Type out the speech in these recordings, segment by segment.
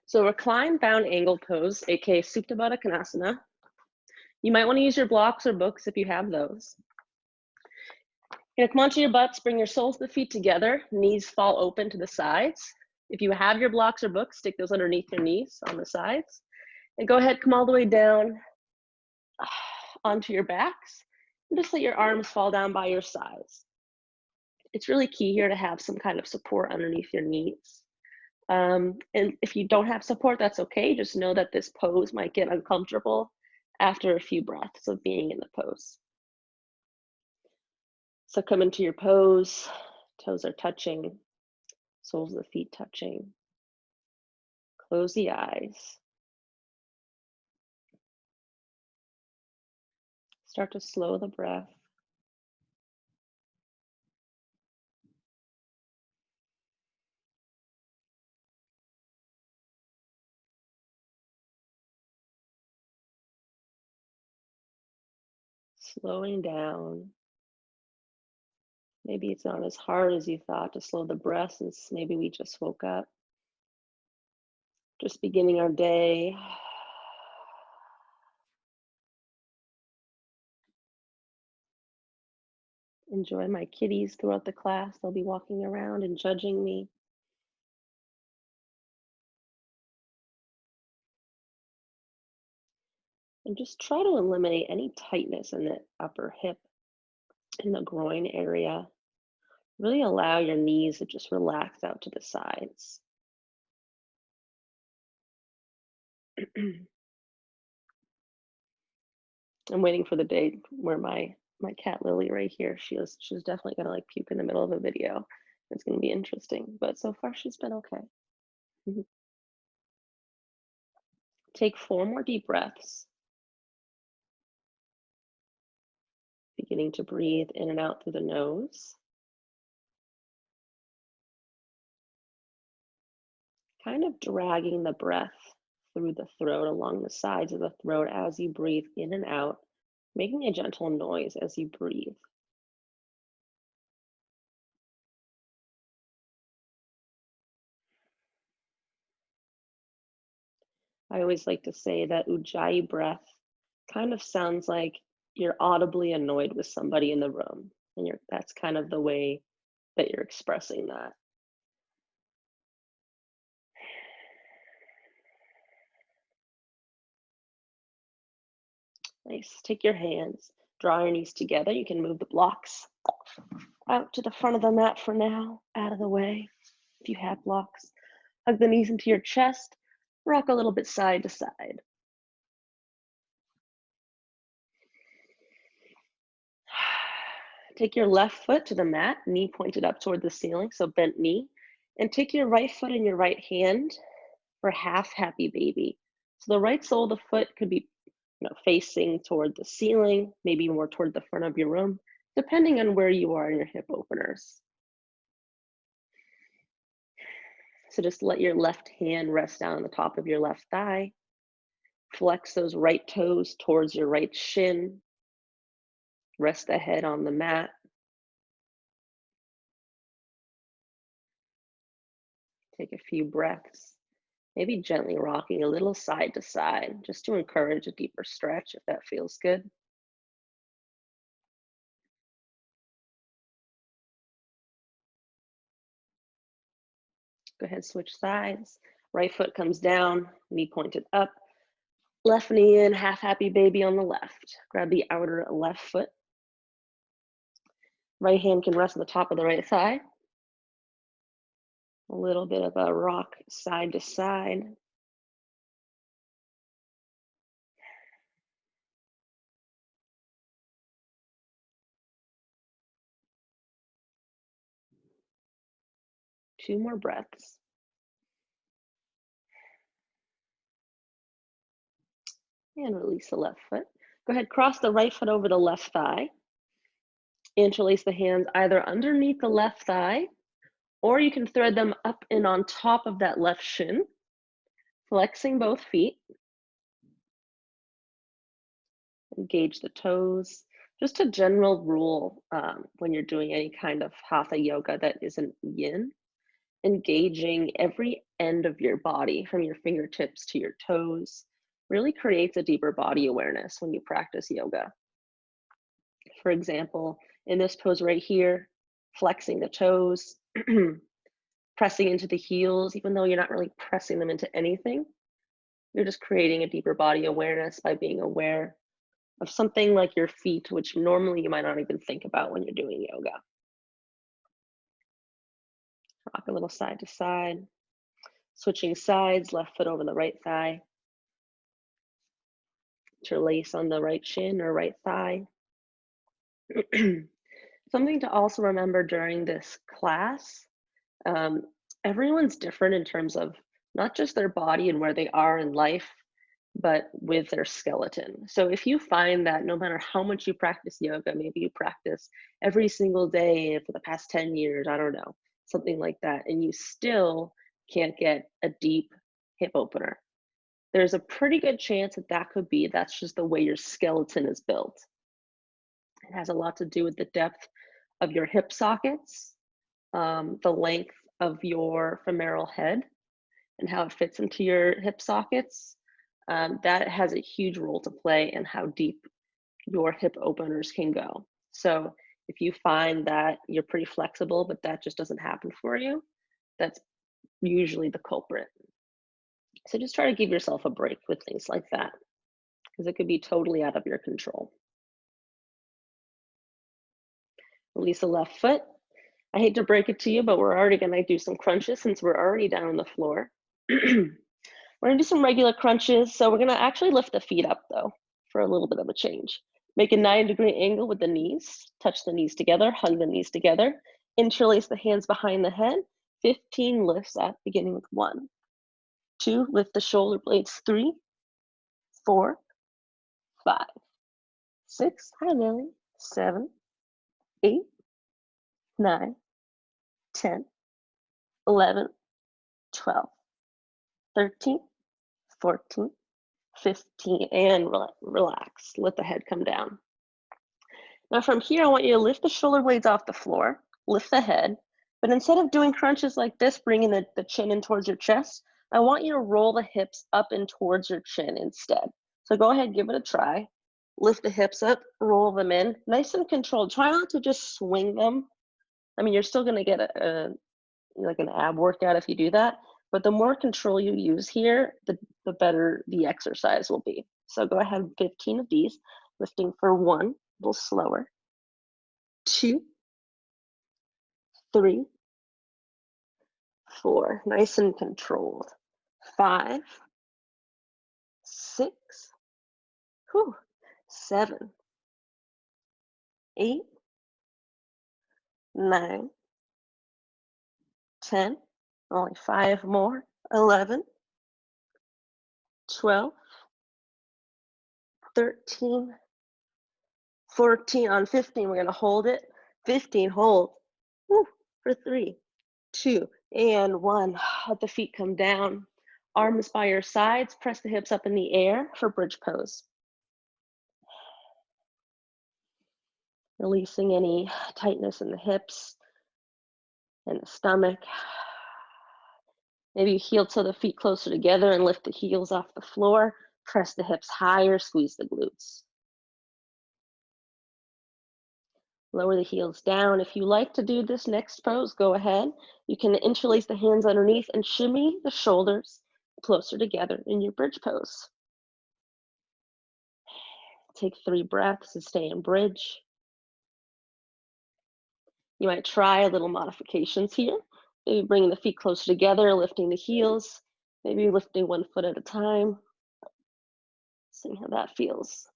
So recline bound angle pose, aka Supta Baddha Konasana. You might want to use your blocks or books if you have those. You're gonna come onto your butts, bring your soles of the feet together, knees fall open to the sides. If you have your blocks or books, stick those underneath your knees on the sides. And go ahead, come all the way down onto your backs. And just let your arms fall down by your sides. It's really key here to have some kind of support underneath your knees. And if you don't have support, that's okay. Just know that this pose might get uncomfortable after a few breaths of being in the pose. So come into your pose, toes are touching, soles of the feet touching. Close the eyes. Start to slow the breath. Slowing down. Maybe it's not as hard as you thought to slow the breath since maybe we just woke up. Just beginning our day. Enjoy my kitties throughout the class. They'll be walking around and judging me. And just try to eliminate any tightness in the upper hip, in the groin area. Really allow your knees to just relax out to the sides. I'm waiting for the day where my cat Lily right here, she's definitely gonna like puke in the middle of a video. It's gonna be interesting, but so far she's been okay. Take 4 more deep breaths. Beginning to breathe in and out through the nose. Kind of dragging the breath through the throat, along the sides of the throat as you breathe in and out, making a gentle noise as you breathe. I always like to say that Ujjayi breath kind of sounds like you're audibly annoyed with somebody in the room, and that's kind of the way that you're expressing that. Nice. Take your hands, draw your knees together. You can move the blocks out to the front of the mat for now, out of the way if you have blocks. Hug the knees into your chest, rock a little bit side to side. Take your left foot to the mat, knee pointed up toward the ceiling, so bent knee, and take your right foot in your right hand for half happy baby. So the right sole of the foot could be facing toward the ceiling, maybe more toward the front of your room, depending on where you are in your hip openers. So just let your left hand rest down on the top of your left thigh. Flex those right toes towards your right shin. Rest the head on the mat. Take a few breaths, maybe gently rocking a little side to side, just to encourage a deeper stretch if that feels good. Go ahead, switch sides. Right foot comes down, knee pointed up. Left knee in, half happy baby on the left. Grab the outer left foot. Right hand can rest on the top of the right thigh. A little bit of a rock side to side. Two more breaths. And release the left foot. Go ahead, cross the right foot over the left thigh. Interlace the hands either underneath the left thigh, or you can thread them up and on top of that left shin, flexing both feet. Engage the toes. Just a general rule when you're doing any kind of hatha yoga that isn't yin Engaging every end of your body from your fingertips to your toes really creates a deeper body awareness when you practice yoga. For example, in this pose right here, flexing the toes, pressing into the heels, even though you're not really pressing them into anything, you're just creating a deeper body awareness by being aware of something like your feet, which normally you might not even think about when you're doing yoga. Rock a little side to side, switching sides, left foot over the right thigh. Interlace on the right shin or right thigh. Something to also remember during this class, everyone's different in terms of not just their body and where they are in life, but with their skeleton. So if you find that no matter how much you practice yoga, maybe you practice every single day for the past 10 years, I don't know, something like that, and you still can't get a deep hip opener, there's a pretty good chance that that's just the way your skeleton is built. It has a lot to do with the depth of your hip sockets, the length of your femoral head, and how it fits into your hip sockets. That has a huge role to play in how deep your hip openers can go. So if you find that you're pretty flexible, but that just doesn't happen for you, that's usually the culprit. So just try to give yourself a break with things like that, because it could be totally out of your control. Release the left foot. I hate to break it to you, but we're already gonna do some crunches since we're already down on the floor. We're gonna do some regular crunches. So we're gonna actually lift the feet up though, for a little bit of a change. Make a 90-degree angle with the knees. Touch the knees together, hug the knees together. Interlace the hands behind the head. 15 lifts up, beginning with 1. 2, lift the shoulder blades. 3, 4, 5, 6, hi Lily, 7, 8, 9, 10, 11, 12, 13, 14, 15, and relax. Let the head come down. Now from here, I want you to lift the shoulder blades off the floor, lift the head, but instead of doing crunches like this, bringing the chin in towards your chest, I want you to roll the hips up and towards your chin instead. So go ahead, give it a try. Lift the hips up, roll them in, nice and controlled. Try not to just swing them. I mean, you're still gonna get like an ab workout if you do that, but the more control you use here, the better the exercise will be. So go ahead, 15 of these, lifting for 1, a little slower, 2, 3, 4, nice and controlled, 5, 6, 7, 8, 9, 10, only 5 more, 11, 12, 13, 14. On 15, we're gonna hold it. 15, hold. Woo, for 3, 2, and 1. Let the feet come down. Arms by your sides. Press the hips up in the air for bridge pose. Releasing any tightness in the hips and the stomach. Maybe heel toe the feet closer together and lift the heels off the floor. Press the hips higher, squeeze the glutes. Lower the heels down. If you like to do this next pose, go ahead. You can interlace the hands underneath and shimmy the shoulders closer together in your bridge pose. Take 3 breaths and stay in bridge. You might try a little modifications here. Maybe bringing the feet closer together, lifting the heels, maybe lifting 1 foot at a time. See how that feels.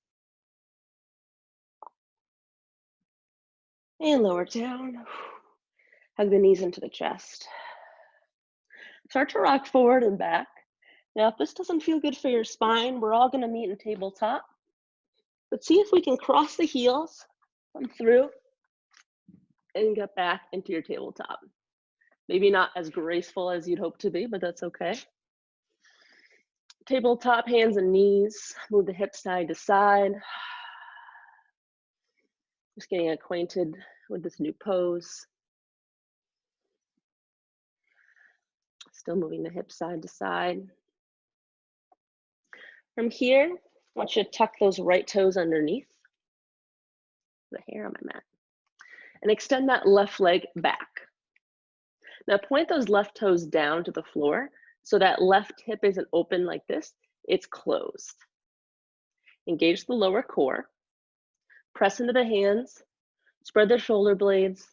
And lower down. Hug the knees into the chest. Start to rock forward and back. Now, if this doesn't feel good for your spine, we're all gonna meet in tabletop. But see if we can cross the heels, come through, and get back into your tabletop. Maybe not as graceful as you'd hope to be, but that's okay. Tabletop, hands and knees, move the hips side to side. Just getting acquainted with this new pose. Still moving the hips side to side. From here, I want you to tuck those right toes underneath the hair on my mat and extend that left leg back. Now point those left toes down to the floor so that left hip isn't open like this, it's closed. Engage the lower core, press into the hands, spread the shoulder blades,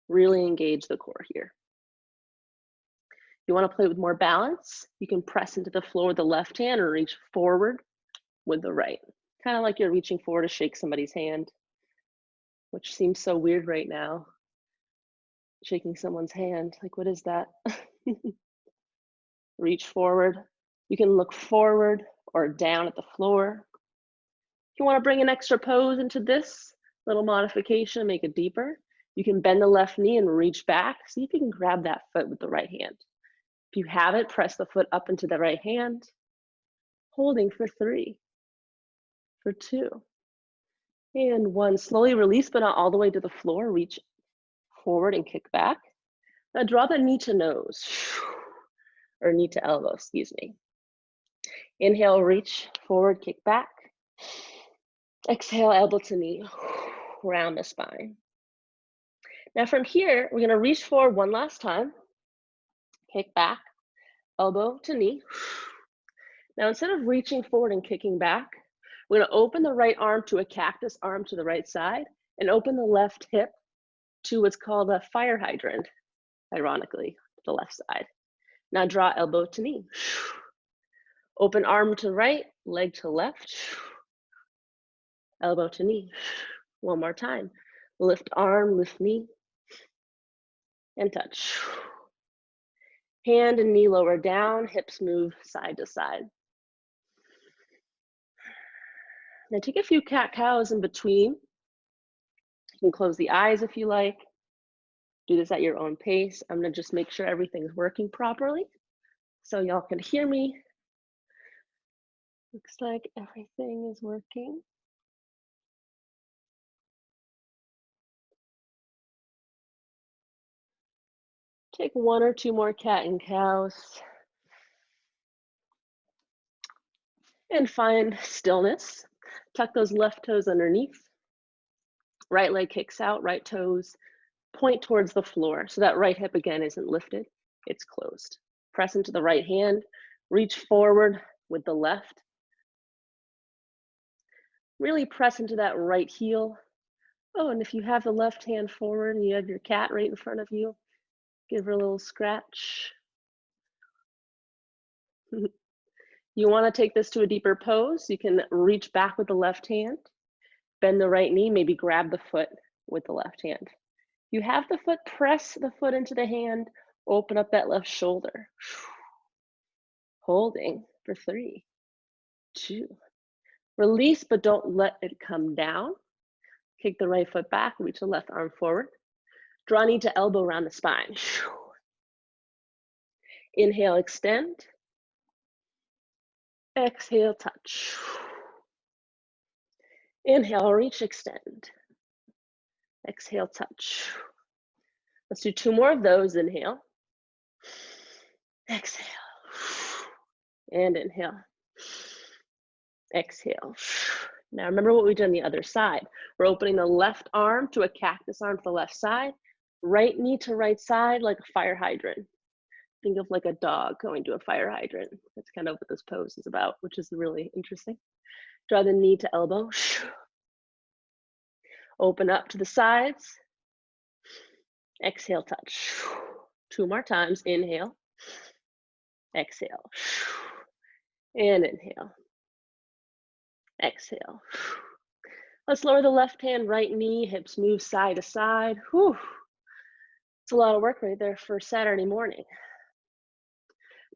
really engage the core here. If you want to play with more balance, you can press into the floor with the left hand or reach forward with the right. Kind of like you're reaching forward to shake somebody's hand, which seems so weird right now. Shaking someone's hand, like what is that? Reach forward. You can look forward or down at the floor. If you want to bring an extra pose into this little modification, make it deeper, you can bend the left knee and reach back. See if you can grab that foot with the right hand. If you have it, press the foot up into the right hand, holding for 3, for 2, and 1. Slowly release, but not all the way to the floor. Reach forward and kick back. Now draw the knee to nose, or knee to elbow, excuse me. Inhale, reach forward, kick back. Exhale, elbow to knee, round the spine. Now from here, we're gonna reach forward one last time, kick back, elbow to knee. Now instead of reaching forward and kicking back, we're gonna open the right arm to a cactus arm to the right side and open the left hip to what's called a fire hydrant, ironically, to the left side. Now draw elbow to knee. Open arm to right, leg to left. Elbow to knee. One more time. Lift arm, lift knee, and touch. Hand and knee lower down, hips move side to side. Now take a few cat-cows in between. You can close the eyes if you like. Do this at your own pace. I'm gonna just make sure everything's working properly so y'all can hear me. Looks like everything is working. Take 1 or 2 more cat and cows. And find stillness. Tuck those left toes underneath. Right leg kicks out, right toes point towards the floor. So that right hip again isn't lifted, it's closed. Press into the right hand, reach forward with the left. Really press into that right heel. Oh, and if you have the left hand forward and you have your cat right in front of you, give her a little scratch. You want to take this to a deeper pose. You can reach back with the left hand, bend the right knee, maybe grab the foot with the left hand. You have the foot, press the foot into the hand, open up that left shoulder. Holding for 3, 2. Release, but don't let it come down. Kick the right foot back, reach the left arm forward. Draw knee to elbow around the spine. Inhale, extend. Exhale, touch. Inhale, reach, extend. Exhale, touch. Let's do 2 more of those. Inhale. Exhale. And inhale. Exhale. Now remember what we did on the other side. We're opening the left arm to a cactus arm to the left side. Right knee to right side like a fire hydrant. Think of like a dog going to a fire hydrant. That's kind of what this pose is about, which is really interesting. Draw the knee to elbow. Open up to the sides. Exhale, touch. 2 more times. Inhale. Exhale. And inhale. Exhale. Let's lower the left hand, right knee, hips move side to side. Whew. It's a lot of work right there for Saturday morning.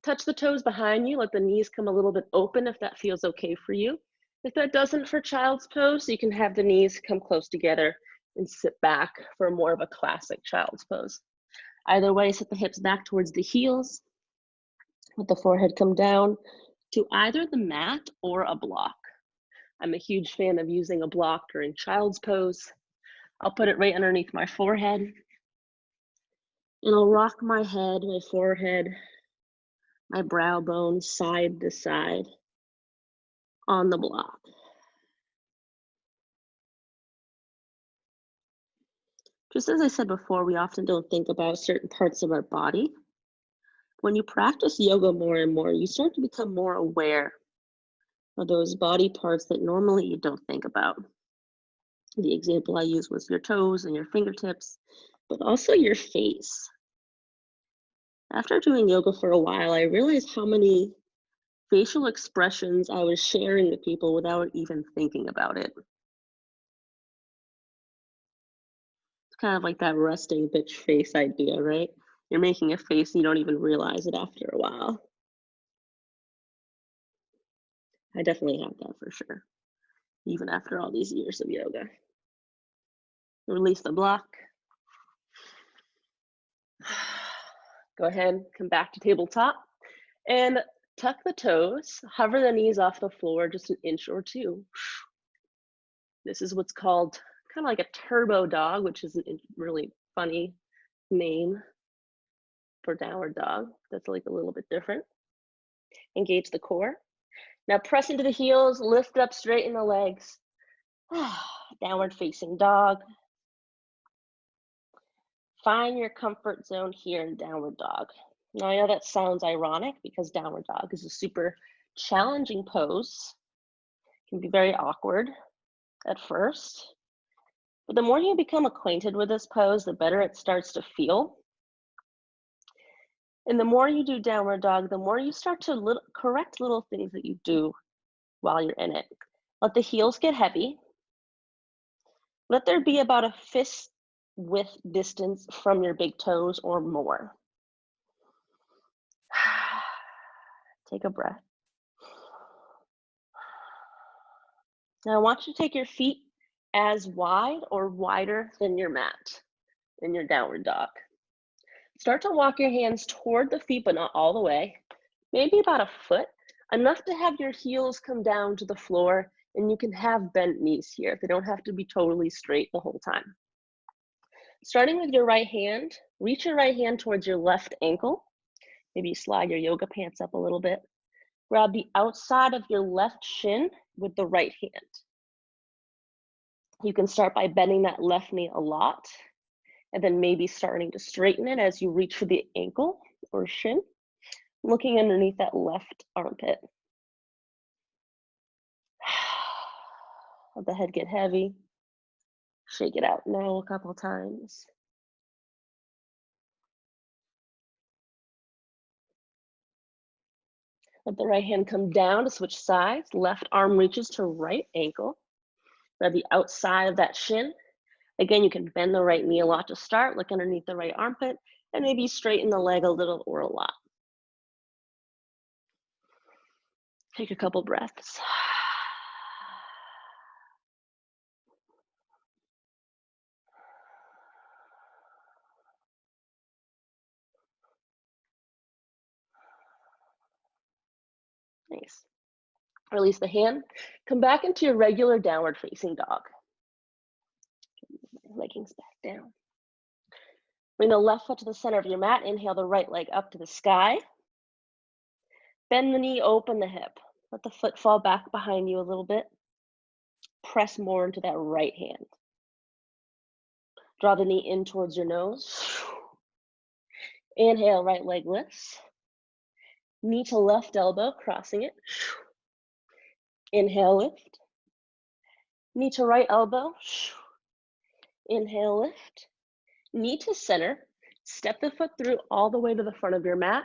Touch the toes behind you, let the knees come a little bit open if that feels okay for you. If that doesn't for child's pose, you can have the knees come close together and sit back for more of a classic child's pose. Either way, sit the hips back towards the heels. Let the forehead come down to either the mat or a block. I'm a huge fan of using a block during child's pose. I'll put it right underneath my forehead. And I'll rock my head, my forehead, my brow bone side to side on the block. Just as I said before, we often don't think about certain parts of our body. When you practice yoga more and more, you start to become more aware of those body parts that normally you don't think about. The example I used was your toes and your fingertips, but also your face. After doing yoga for a while, I realized how many facial expressions I was sharing with people without even thinking about it. It's kind of like that resting bitch face idea, right? You're making a face and you don't even realize it after a while. I definitely have that for sure, even after all these years of yoga. Release the block. Go ahead, come back to tabletop and tuck the toes, hover the knees off the floor just an inch or two. This is what's called kind of like a turbo dog, which is a really funny name for downward dog. That's like a little bit different. Engage the core. Now press into the heels, lift up, straighten the legs. Downward facing dog. Find your comfort zone here in downward dog. Now I know that sounds ironic because downward dog is a super challenging pose. It can be very awkward at first. But the more you become acquainted with this pose, the better it starts to feel. And the more you do downward dog, the more you start to correct little things that you do while you're in it. Let the heels get heavy. Let there be about a fist width distance from your big toes or more. Take a breath. Now I want you to take your feet as wide or wider than your mat in your downward dog. Start to walk your hands toward the feet, but not all the way. Maybe about a foot, enough to have your heels come down to the floor, and you can have bent knees here. They don't have to be totally straight the whole time. Starting with your right hand, reach your right hand towards your left ankle. Maybe you slide your yoga pants up a little bit. Grab the outside of your left shin with the right hand. You can start by bending that left knee a lot, and then maybe starting to straighten it as you reach for the ankle or shin, looking underneath that left armpit. Let the head get heavy. Shake it out now a couple times. Let the right hand come down to switch sides. Left arm reaches to right ankle. Grab the outside of that shin. Again, you can bend the right knee a lot to start, look underneath the right armpit, and maybe straighten the leg a little or a lot. Take a couple breaths. Nice. Release the hand. Come back into your regular downward facing dog. Leggings back down. Bring the left foot to the center of your mat. Inhale the right leg up to the sky. Bend the knee, open the hip. Let the foot fall back behind you a little bit. Press more into that right hand. Draw the knee in towards your nose. Inhale, right leg lifts. Knee to left elbow, crossing it. Inhale, lift. Knee to right elbow. Inhale, lift. Knee to center. Step the foot through all the way to the front of your mat.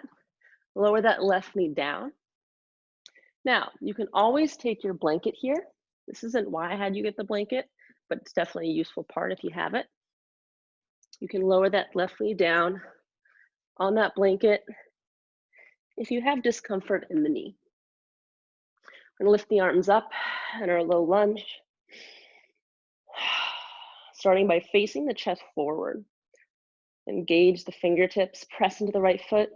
Lower that left knee down. Now, you can always take your blanket here. This isn't why I had you get the blanket, but it's definitely a useful part if you have it. You can lower that left knee down on that blanket if you have discomfort in the knee. We're gonna lift the arms up in our low lunge. Starting by facing the chest forward. Engage the fingertips, press into the right foot.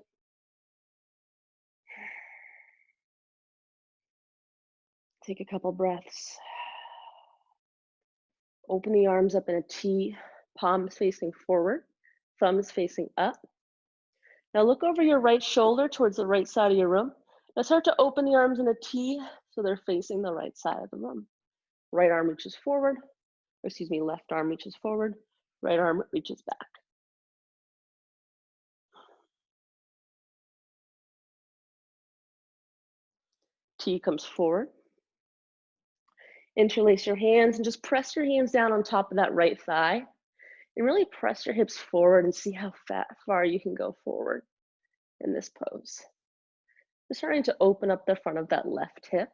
Take a couple breaths. Open the arms up in a T, palms facing forward, thumbs facing up. Now look over your right shoulder towards the right side of your room. Now start to open the arms in a T so they're facing the right side of the room. Right arm reaches forward, or excuse me, left arm reaches forward, right arm reaches back. T comes forward. Interlace your hands and just press your hands down on top of that right thigh. And really press your hips forward and see how far you can go forward in this pose. Just starting to open up the front of that left hip.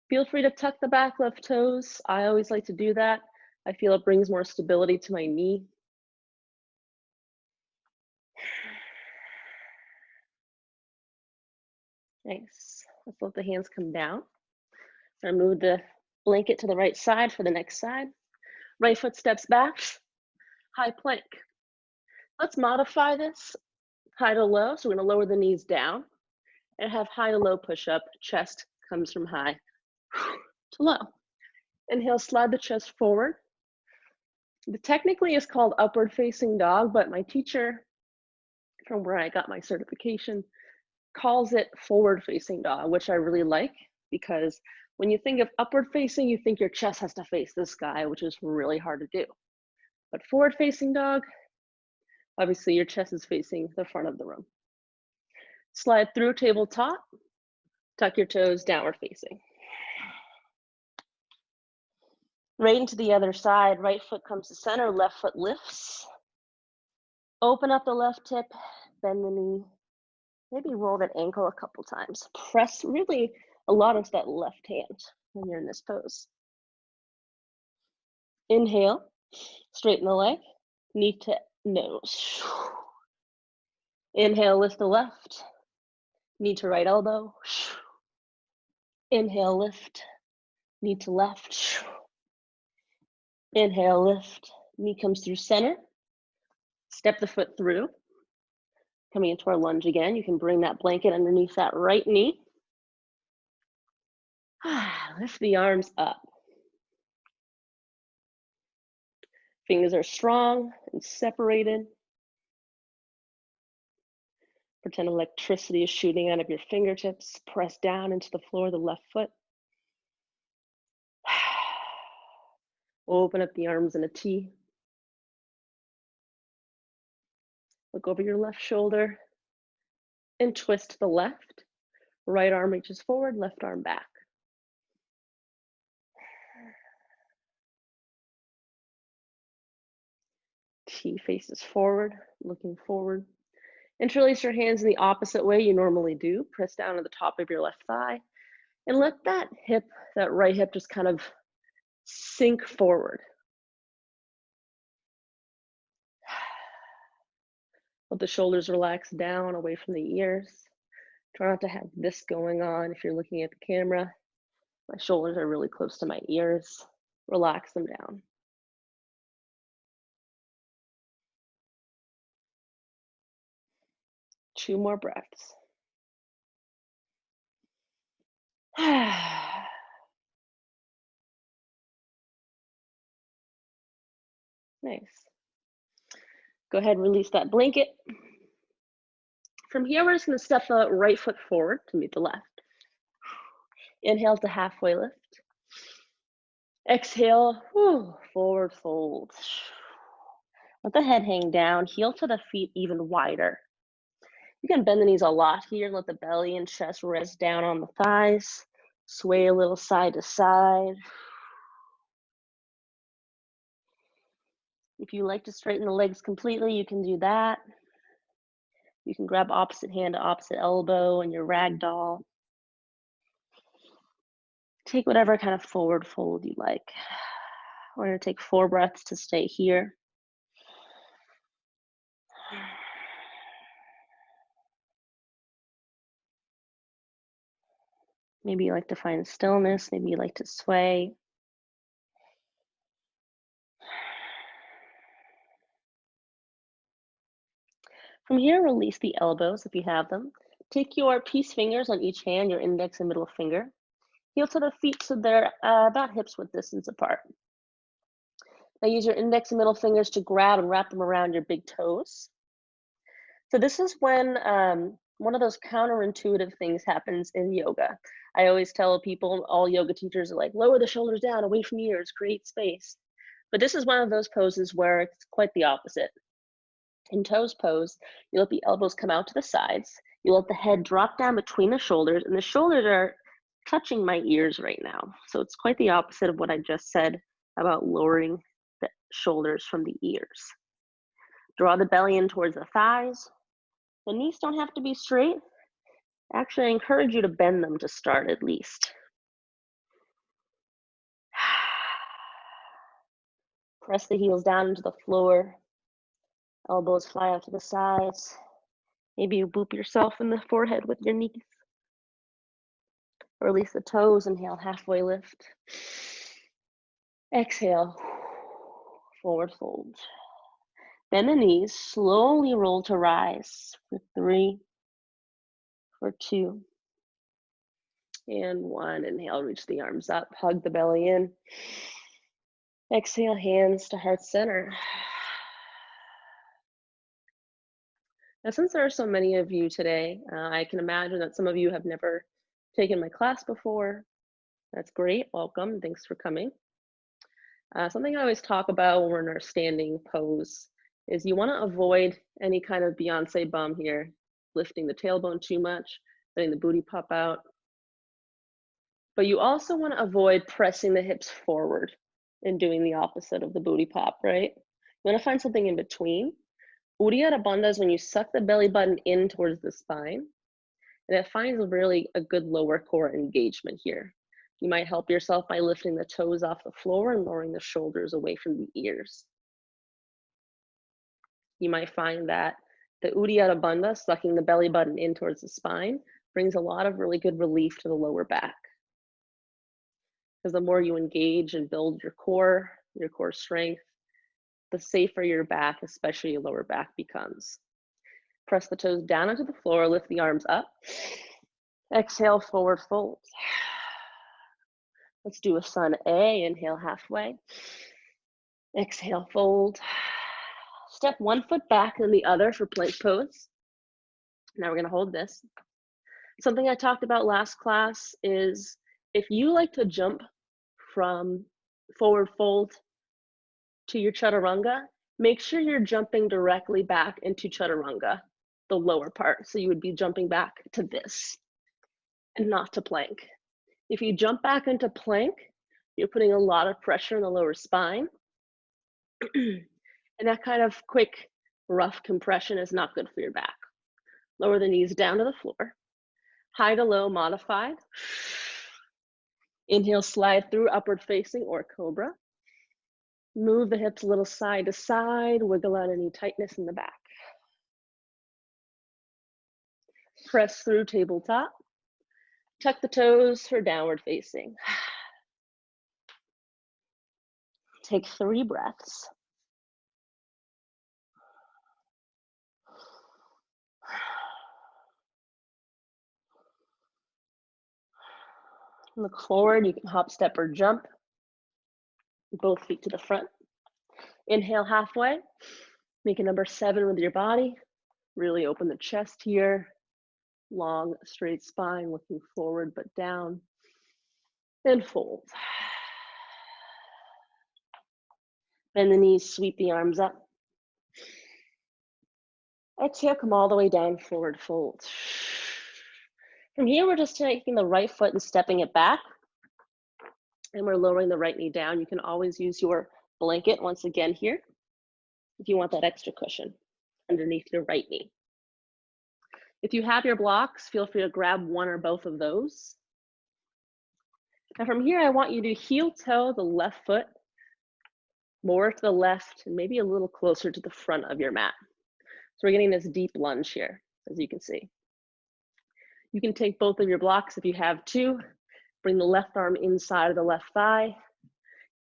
Feel free to tuck the back left toes. I always like to do that. I feel it brings more stability to my knee. Nice. Let's let the hands come down. I'm gonna move the blanket to the right side for the next side. Right foot steps back, high plank. Let's modify this high to low. So we're gonna lower the knees down and have high to low push up. Chest comes from high to low. Inhale, slide the chest forward. The technically is called upward facing dog, but my teacher from where I got my certification calls it forward facing dog, which I really like because when you think of upward facing, you think your chest has to face the sky, which is really hard to do. But forward facing dog, obviously your chest is facing the front of the room. Slide through tabletop, tuck your toes, downward facing. Right into the other side, right foot comes to center, left foot lifts. Open up the left hip, bend the knee, maybe roll that ankle a couple times. Press really a lot into that left hand when you're in this pose. Inhale, straighten the leg, knee to nose. Inhale, lift the left, knee to right elbow. Inhale, lift, knee to left. Inhale, lift, knee comes through center. Step the foot through. Coming into our lunge again, you can bring that blanket underneath that right knee. Lift the arms up. Fingers are strong and separated. Pretend electricity is shooting out of your fingertips. Press down into the floor of the left foot. Open up the arms in a T. Look over your left shoulder and twist to the left. Right arm reaches forward, left arm back. T faces forward, looking forward. Interlace your hands in the opposite way you normally do. Press down to the top of your left thigh and let that hip, that right hip, just kind of sink forward. Let the shoulders relax down away from the ears. Try not to have this going on if you're looking at the camera. My shoulders are really close to my ears. Relax them down. Two more breaths. Nice. Go ahead and release that blanket. From here, we're just going to step the right foot forward to meet the left. Inhale to halfway lift. Exhale, forward fold. Let the head hang down, heel to the feet even wider. You can bend the knees a lot here, let the belly and chest rest down on the thighs. Sway a little side to side. If you like to straighten the legs completely, you can do that. You can grab opposite hand to opposite elbow and your ragdoll. Take whatever kind of forward fold you like. We're going to take 4 breaths to stay here. Maybe you like to find stillness. Maybe you like to sway. From here, release the elbows if you have them. Take your peace fingers on each hand, your index and middle finger. Heel to the feet so they're about hips width distance apart. Now use your index and middle fingers to grab and wrap them around your big toes. So this is when one of those counterintuitive things happens in yoga. I always tell people, all yoga teachers are like, lower the shoulders down, away from your ears, create space. But this is one of those poses where it's quite the opposite. In toes pose, you let the elbows come out to the sides. You let the head drop down between the shoulders, and the shoulders are touching my ears right now. So it's quite the opposite of what I just said about lowering the shoulders from the ears. Draw the belly in towards the thighs. The knees don't have to be straight. Actually, I encourage you to bend them to start at least. Press the heels down into the floor. Elbows fly out to the sides. Maybe you boop yourself in the forehead with your knees. Release the toes, inhale, halfway lift. Exhale, forward fold. Bend the knees, slowly roll to rise for 3, for 2, and 1. Inhale, reach the arms up, hug the belly in. Exhale, hands to heart center. Now, since there are so many of you today, I can imagine that some of you have never taken my class before. That's great, welcome, thanks for coming. Something I always talk about when we're in our standing pose is you want to avoid any kind of Beyonce bum here, lifting the tailbone too much, letting the booty pop out. But you also want to avoid pressing the hips forward and doing the opposite of the booty pop, right? You want to find something in between. Uddiyana Bandha is when you suck the belly button in towards the spine, and it finds really a good lower core engagement here. You might help yourself by lifting the toes off the floor and lowering the shoulders away from the ears. You might find that the Uddiyana Bandha, sucking the belly button in towards the spine, brings a lot of really good relief to the lower back. Because the more you engage and build your core strength, the safer your back, especially your lower back, becomes. Press the toes down onto the floor, lift the arms up. Exhale, forward fold. Let's do a sun A, inhale halfway. Exhale, fold. Step one foot back and the other for plank pose. Now we're gonna hold this. Something I talked about last class is if you like to jump from forward fold to your chaturanga, make sure you're jumping directly back into chaturanga, the lower part. So you would be jumping back to this and not to plank. If you jump back into plank, you're putting a lot of pressure in the lower spine. And that kind of quick, rough compression is not good for your back. Lower the knees down to the floor. High to low modified. Inhale, slide through upward facing or cobra. Move the hips a little side to side, wiggle out any tightness in the back. Press through tabletop. Tuck the toes for downward facing. Take 3 breaths. Look forward, you can hop, step, or jump. Both feet to the front. Inhale halfway. Make a number 7 with your body. Really open the chest here. Long, straight spine, looking forward but down. And fold. Bend the knees, sweep the arms up. Exhale, come all the way down, forward fold. From here, we're just taking the right foot and stepping it back. And we're lowering the right knee down. You can always use your blanket once again here if you want that extra cushion underneath your right knee. If you have your blocks, feel free to grab one or both of those. Now from here, I want you to heel toe the left foot more to the left and maybe a little closer to the front of your mat. So we're getting this deep lunge here, as you can see. You can take both of your blocks if you have 2. Bring the left arm inside of the left thigh.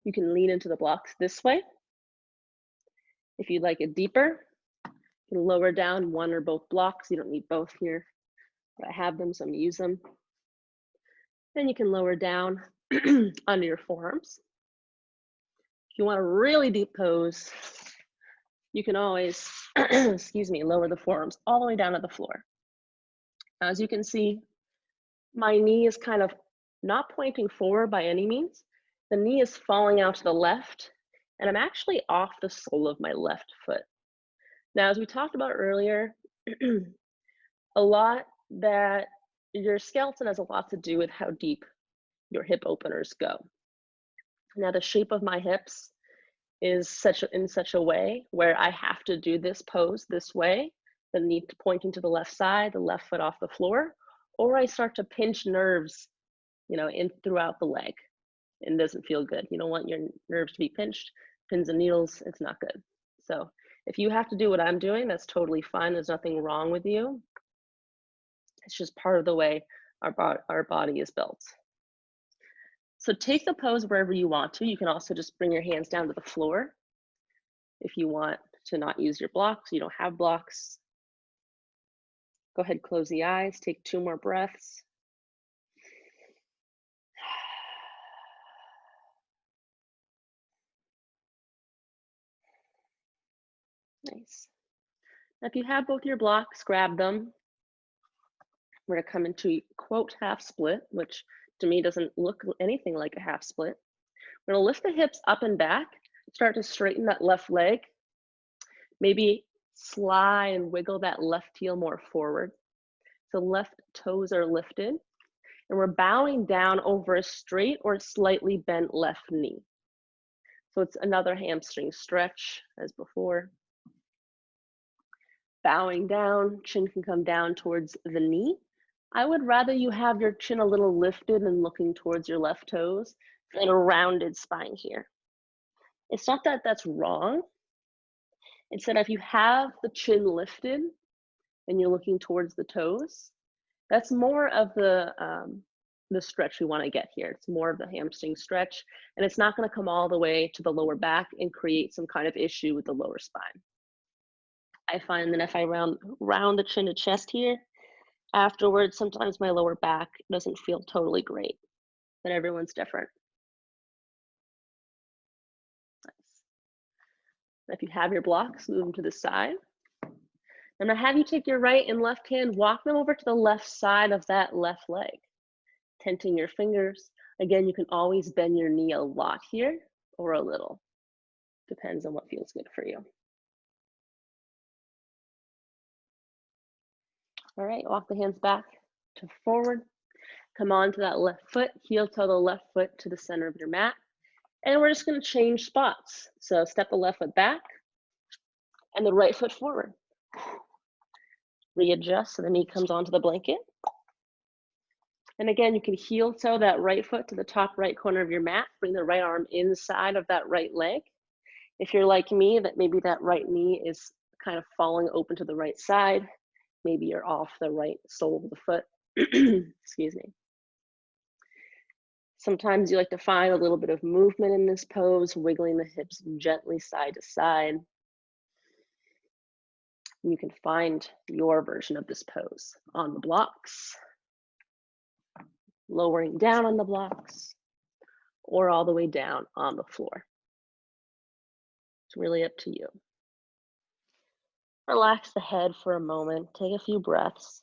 You can lean into the blocks this way. If you'd like it deeper, you can lower down one or both blocks. You don't need both here, but I have them, so I'm gonna use them. Then you can lower down under your forearms. If you want a really deep pose, You can always, excuse me, lower the forearms all the way down to the floor. As you can see, my knee is kind of not pointing forward by any means. The knee is falling out to the left, and I'm actually off the sole of my left foot. Now, as we talked about earlier, a lot that your skeleton has a lot to do with how deep your hip openers go. Now, the shape of my hips is in such a way where I have to do this pose this way, the knee pointing to the left side, the left foot off the floor, or I start to pinch nerves, in throughout the leg. And it doesn't feel good. You don't want your nerves to be pinched, pins and needles, it's not good. So if you have to do what I'm doing, that's totally fine. There's nothing wrong with you. It's just part of the way our body is built. So take the pose wherever you want to. You can also just bring your hands down to the floor if you want to not use your blocks. You don't have blocks. Go ahead, close the eyes, take 2 more breaths. Nice. Now, if you have both your blocks, grab them. We're gonna come into quote half split, which to me doesn't look anything like a half split. We're gonna lift the hips up and back, start to straighten that left leg. Maybe slide and wiggle that left heel more forward. So left toes are lifted, and we're bowing down over a straight or slightly bent left knee. So it's another hamstring stretch as before. Bowing down, chin can come down towards the knee. I would rather you have your chin a little lifted and looking towards your left toes and a rounded spine here. It's not that that's wrong. It's that if you have the chin lifted and you're looking towards the toes, that's more of the stretch we want to get here. It's more of the hamstring stretch, and it's not going to come all the way to the lower back and create some kind of issue with the lower spine. I find that if I round the chin to chest here, afterwards, sometimes my lower back doesn't feel totally great, but everyone's different. Nice. If you have your blocks, move them to the side. I'm gonna have you take your right and left hand, walk them over to the left side of that left leg, tenting your fingers. Again, you can always bend your knee a lot here or a little. Depends on what feels good for you. All right, walk the hands back to forward. Come on to that left foot, heel toe the left foot to the center of your mat. And we're just gonna change spots. So step the left foot back and the right foot forward. Readjust so the knee comes onto the blanket. And again, you can heel toe that right foot to the top right corner of your mat. Bring the right arm inside of that right leg. If you're like me, that maybe that right knee is kind of falling open to the right side. Maybe you're off the right sole of the foot. Excuse me. Sometimes you like to find a little bit of movement in this pose, wiggling the hips gently side to side. You can find your version of this pose on the blocks, lowering down on the blocks, or all the way down on the floor. It's really up to you. Relax the head for a moment, take a few breaths.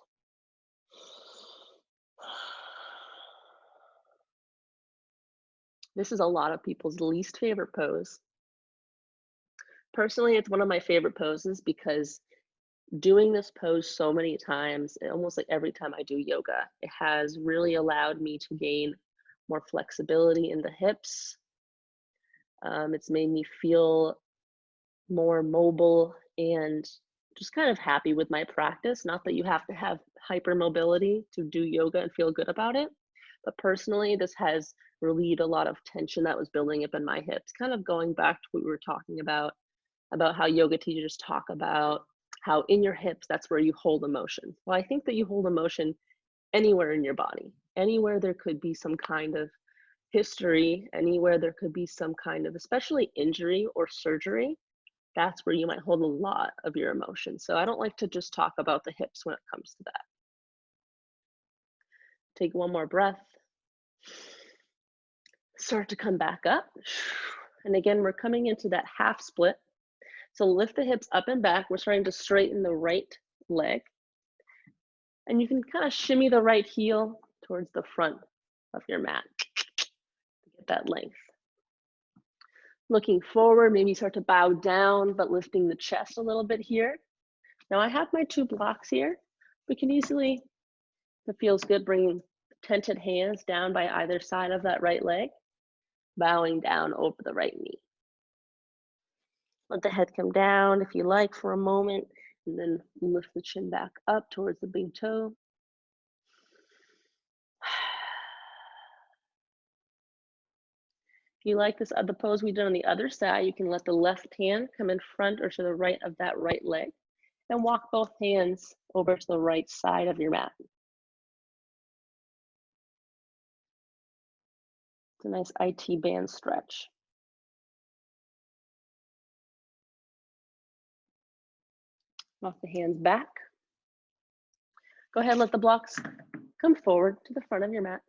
This is a lot of people's least favorite pose. Personally, it's one of my favorite poses because doing this pose so many times, almost like every time I do yoga, it has really allowed me to gain more flexibility in the hips. It's made me feel more mobile and just kind of happy with my practice. Not that you have to have hypermobility to do yoga and feel good about it, but personally, this has relieved a lot of tension that was building up in my hips. Kind of going back to what we were talking about how yoga teachers talk about how in your hips, that's where you hold emotion. Well, I think that you hold emotion anywhere in your body, anywhere there could be some kind of history, anywhere there could be some kind of, especially injury or surgery, that's where you might hold a lot of your emotion. So I don't like to just talk about the hips when it comes to that. Take one more breath. Start to come back up. And again, we're coming into that half split. So lift the hips up and back. We're starting to straighten the right leg. And you can kind of shimmy the right heel towards the front of your mat to get that length. Looking forward, maybe start to bow down, but lifting the chest a little bit here. Now I have my 2 blocks here. We can easily, if it feels good, bring tented hands down by either side of that right leg, bowing down over the right knee. Let the head come down if you like for a moment, and then lift the chin back up towards the big toe. If you like this other pose we did on the other side, you can let the left hand come in front or to the right of that right leg and walk both hands over to the right side of your mat. It's a nice IT band stretch. Walk the hands back. Go ahead, let the blocks come forward to the front of your mat.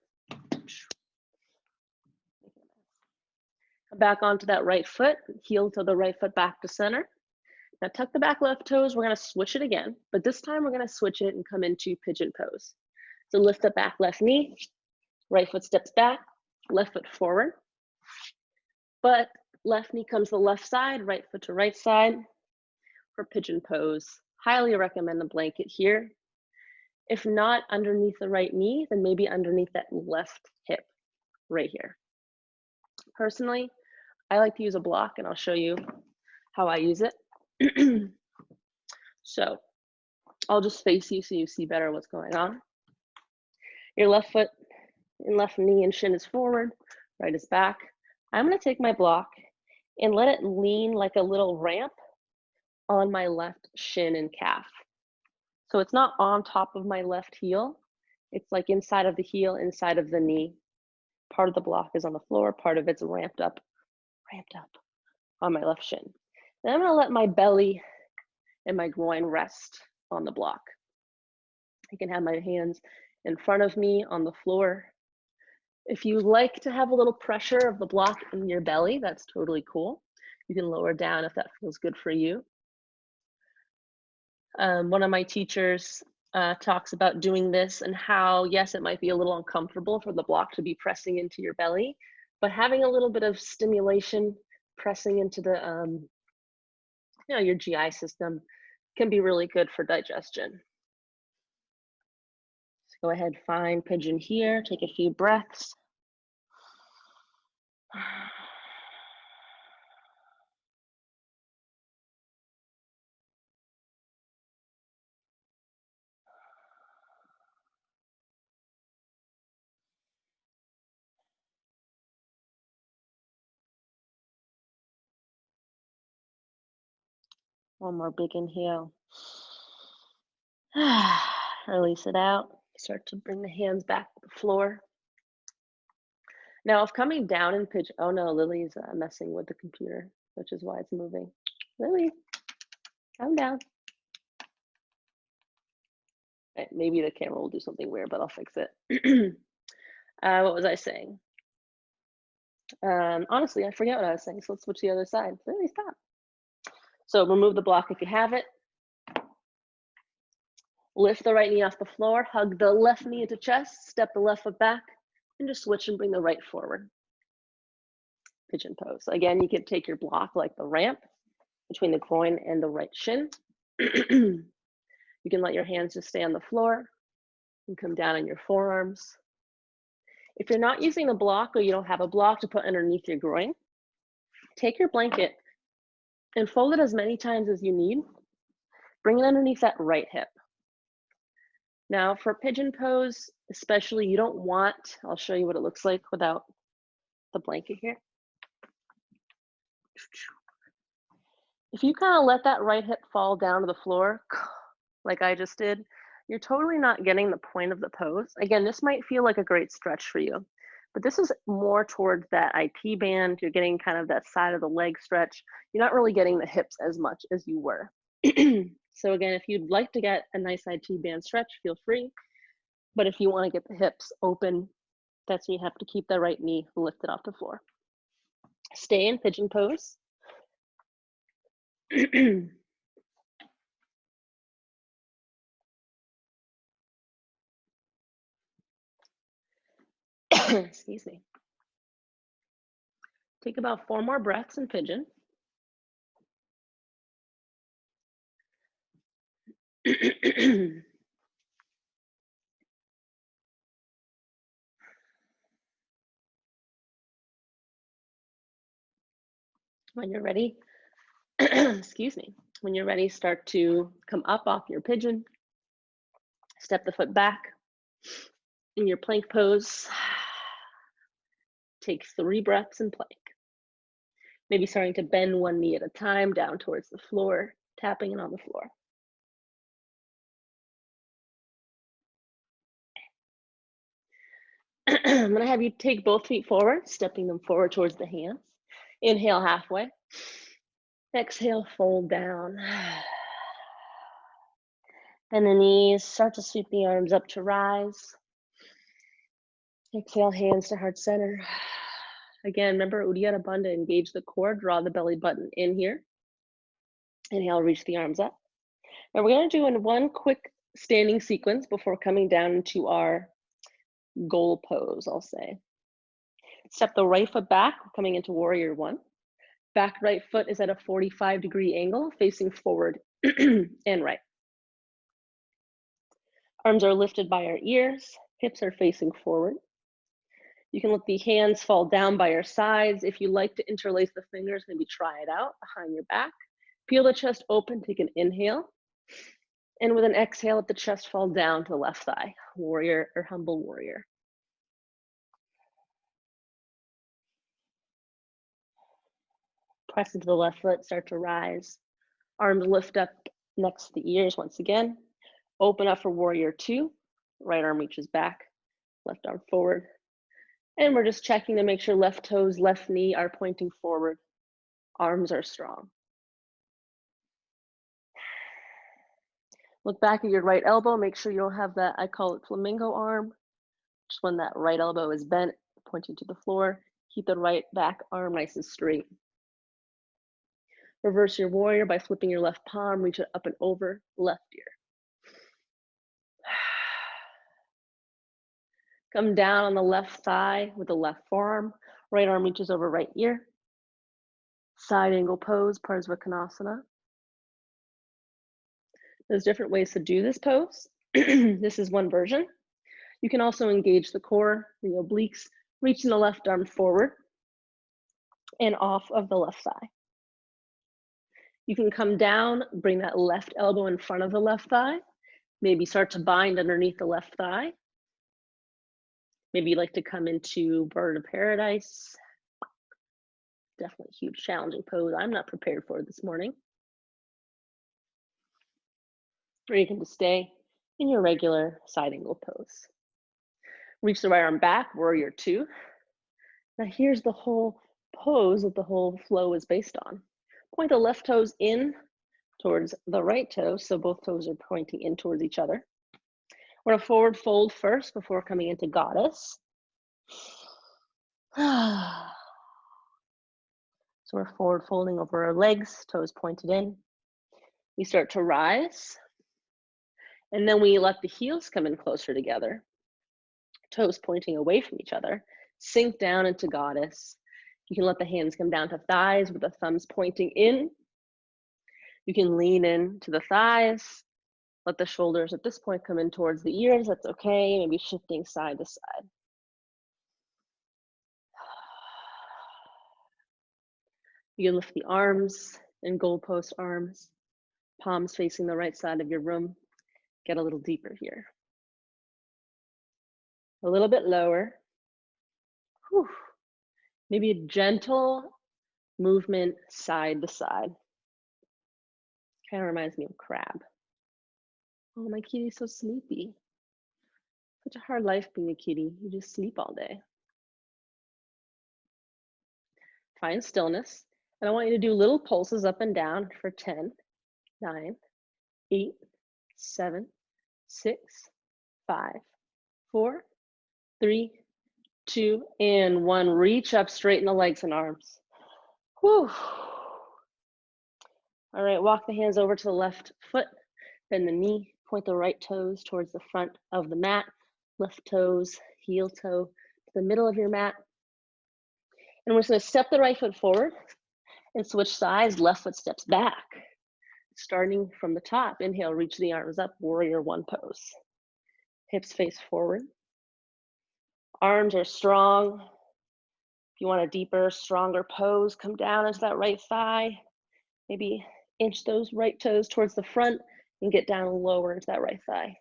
Come back onto that right foot, heel to the right foot back to center. Now tuck the back left toes, we're gonna switch it again, but this time we're gonna switch it and come into pigeon pose. So lift the back left knee, right foot steps back, left foot forward, but left knee comes to the left side, right foot to right side for pigeon pose. Highly recommend a blanket here. If not underneath the right knee, then maybe underneath that left hip right here. Personally, I like to use a block, and I'll show you how I use it. So I'll just face you so you see better what's going on. Your left foot and left knee and shin is forward, right is back. I'm gonna take my block and let it lean like a little ramp on my left shin and calf. So it's not on top of my left heel. It's like inside of the heel, inside of the knee. Part of the block is on the floor, part of it's ramped up on my left shin. Then I'm gonna let my belly and my groin rest on the block. I can have my hands in front of me on the floor. If you like to have a little pressure of the block in your belly, that's totally cool. You can lower down if that feels good for you. One of my teachers talks about doing this and how, yes, it might be a little uncomfortable for the block to be pressing into your belly, but having a little bit of stimulation pressing into the, your GI system can be really good for digestion. So go ahead, find pigeon here, take a few breaths. One more big inhale. Release it out. Start to bring the hands back to the floor. Now, if coming down in pigeon, oh no, Lily's messing with the computer, which is why it's moving. Lily, calm down. Right, maybe the camera will do something weird, but I'll fix it. What was I saying? Honestly, I forget what I was saying, so let's switch to the other side. Lily, stop. So remove the block if you have it. Lift the right knee off the floor, hug the left knee into chest, step the left foot back, and just switch and bring the right forward. Pigeon pose. Again, you can take your block like the ramp between the groin and the right shin. You can let your hands just stay on the floor and come down on your forearms. If you're not using a block or you don't have a block to put underneath your groin, take your blanket and fold it as many times as you need. Bring it underneath that right hip. Now for pigeon pose, especially, you don't want, I'll show you what it looks like without the blanket here. If you kind of let that right hip fall down to the floor, like I just did, you're totally not getting the point of the pose. Again, this might feel like a great stretch for you, but this is more towards that IT band. You're getting kind of that side of the leg stretch. You're not really getting the hips as much as you were. So again, if you'd like to get a nice IT band stretch, feel free. But if you want to get the hips open, that's when you have to keep the right knee lifted off the floor. Stay in pigeon pose. Excuse me. Take about 4 more breaths in pigeon. When you're ready, excuse me, when you're ready, start to come up off your pigeon. Step the foot back in your plank pose. Take 3 breaths in plank. Maybe starting to bend one knee at a time down towards the floor, tapping it on the floor. I'm going to have you take both feet forward, stepping them forward towards the hands. Inhale halfway. Exhale, fold down. Bend the knees, start to sweep the arms up to rise. Exhale, hands to heart center. Again, remember Uddiyana Bandha, engage the core, draw the belly button in here. Inhale, reach the arms up. Now we're going to do in one quick standing sequence before coming down into our goal pose, I'll say. Step the right foot back, coming into warrior one. Back right foot is at a 45-degree angle, facing forward and right. Arms are lifted by our ears, hips are facing forward. You can let the hands fall down by your sides. If you like to interlace the fingers, maybe try it out behind your back. Peel the chest open, take an inhale. And with an exhale, let the chest fall down to the left thigh, warrior or humble warrior. Press into the left foot, start to rise. Arms lift up next to the ears once again. Open up for warrior two. Right arm reaches back, left arm forward. And we're just checking to make sure left toes, left knee are pointing forward. Arms are strong. Look back at your right elbow. Make sure you don't have that, I call it flamingo arm. Just when that right elbow is bent, pointing to the floor. Keep the right back arm nice and straight. Reverse your warrior by flipping your left palm, reach it up and over left ear. Come down on the left thigh with the left forearm. Right arm reaches over right ear. Side angle pose, Parsvakonasana. There's different ways to do this pose. This is one version. You can also engage the core, the obliques, reaching the left arm forward and off of the left thigh. You can come down, bring that left elbow in front of the left thigh. Maybe start to bind underneath the left thigh. Maybe you'd like to come into bird of paradise. Definitely a huge challenging pose I'm not prepared for this morning. Or you can just stay in your regular side angle pose. Reach the right arm back, warrior two. Now here's the whole pose that the whole flow is based on. Point the left toes in towards the right toe, so both toes are pointing in towards each other. We're gonna forward fold first before coming into goddess. So we're forward folding over our legs, toes pointed in. We start to rise, and then we let the heels come in closer together, toes pointing away from each other, sink down into goddess. You can let the hands come down to thighs with the thumbs pointing in. You can lean in to the thighs. Let the shoulders at this point come in towards the ears. That's okay. Maybe shifting side to side. You can lift the arms in goalpost arms, palms facing the right side of your room. Get a little deeper here. A little bit lower. Whew. Maybe a gentle movement side to side. Kind of reminds me of crab. Oh, my kitty's so sleepy. Such a hard life being a kitty. You just sleep all day. Find stillness. And I want you to do little pulses up and down for 10, 9, 8, 7, 6, 5, 4, 3, 2, and 1. Reach up, straighten the legs and arms. Whew. All right, walk the hands over to the left foot, bend the knee, point the right toes towards the front of the mat, left toes, heel toe to the middle of your mat. And we're just gonna step the right foot forward and switch sides, left foot steps back. Starting from the top, inhale, reach the arms up, warrior one pose. Hips face forward. Arms are strong. If you want a deeper, stronger pose, come down into that right thigh. Maybe inch those right toes towards the front and get down lower into that right thigh.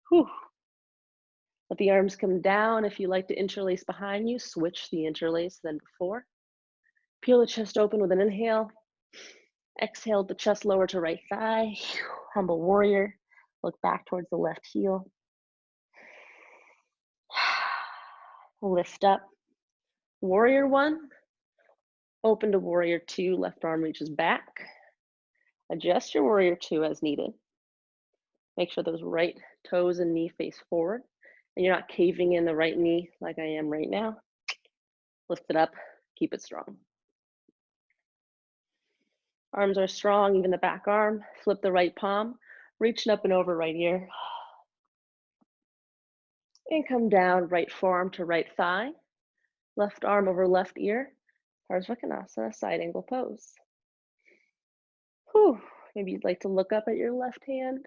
Whew. Let the arms come down. If you like to interlace behind you, switch the interlace than before. Peel the chest open with an inhale. Exhale, the chest lower to right thigh. Humble warrior. Look back towards the left heel. Lift up. Warrior one. Open to warrior two. Left arm reaches back. Adjust your warrior two as needed. Make sure those right toes and knee face forward. And you're not caving in the right knee like I am right now. Lift it up. Keep it strong. Arms are strong, even the back arm. Flip the right palm. Reaching up and over right ear. And come down, right forearm to right thigh. Left arm over left ear. Parsvakonasana, side angle pose. Whew. Maybe you'd like to look up at your left hand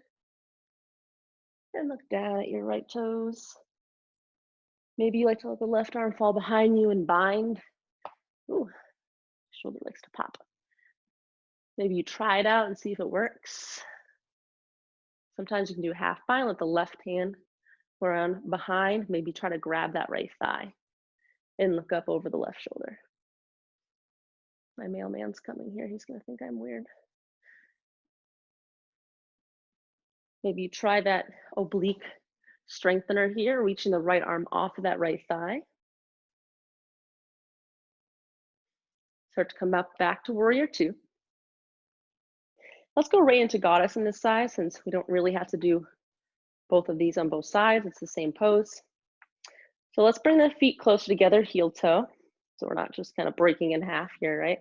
and look down at your right toes. Maybe you like to let the left arm fall behind you and bind. Ooh, shoulder likes to pop. Maybe you try it out and see if it works. Sometimes you can do a half bind, let the left hand go around behind, maybe try to grab that right thigh and look up over the left shoulder. My mailman's coming here, he's gonna think I'm weird. Maybe you try that oblique strengthener here, reaching the right arm off of that right thigh. Start to come up back to warrior two. Let's go right into goddess in this side since we don't really have to do both of these on both sides. It's the same pose. So let's bring the feet closer together, heel toe. So we're not just kind of breaking in half here, right?